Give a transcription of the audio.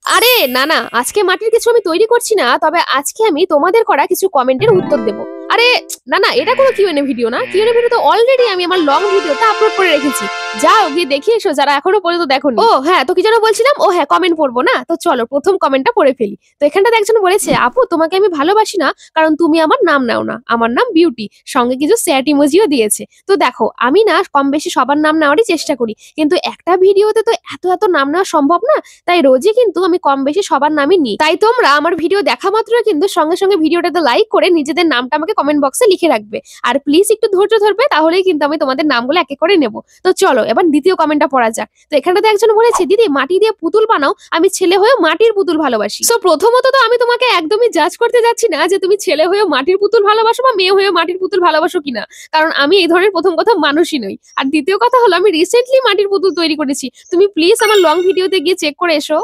আরে না না, আজকে মাটির কিছু আমি তৈরি করছি না, তবে আজকে আমি তোমাদের করা কিছু কমেন্টের উত্তর দেব। আরে না না, এটা কোনো কিউএনএ ভিডিও না। কিউএনএ ভিডিও তো অলরেডি আমি আমার লং ভিডিওতে আপলোড করে রেখেছি। যাও গিয়ে দেখে এসো যারা এখনো পর্যন্ত দেখোনি। ও হ্যাঁ, তো কি যেন বলছিলাম, ও হ্যাঁ কমেন্ট পড়বো না, তো চলো প্রথম কমেন্টটা পড়ে ফেলি। তো এখানটাতে একজন বলেছে, আপু তোমাকে আমি ভালোবাসি না কারণ তুমি আমার নাম নাও না, আমার নাম বিউটি, সঙ্গে কিছু স্যাট ইমোজিও দিয়েছে। তো দেখো আমি না কম বেশি সবার নাম নেওয়ারই চেষ্টা করি, কিন্তু একটা ভিডিওতে তো এত এত নাম নেওয়া সম্ভব না, তাই রোজই কিন্তু আমি কম বেশি সবার নামই নিই। তাই তোমরা আমার ভিডিও দেখা মাত্র কিন্তু সঙ্গে সঙ্গে ভিডিওটাতে লাইক করে নিজেদের নামটা আমাকে কমেন্ট বক্সে লিখে রাখবে। আর প্লিজ একটু ধৈর্য ধরবে, তাহলেই কিন্তু আমি তোমাদের নামগুলো এক এক করে নেব। তো চলো এবার দ্বিতীয় কমেন্টটা পড়া যাক। তো এখানটাতে একজন বলেছে, দিদি মাটি দিয়ে পুতুল বানাও, আমি ছেলে হয়ে মাটির পুতুল ভালোবাসি। সো প্রথমত তো আমি তোমাকে একদমই জাজ করতে যাচ্ছি না যে তুমি ছেলে হয়ে মাটির পুতুল ভালোবাসো বা মেয়ে হয়ে মাটির পুতুল ভালোবাসো কিনা, কারণ আমি এই ধরনের প্রথম কথা মানুষই নই। আর দ্বিতীয় কথা হলো, আমি রিসেন্টলি মাটির পুতুল তৈরি করেছি। তুমি প্লিজ আমার লং ভিডিওতে গিয়ে চেক করে এসো।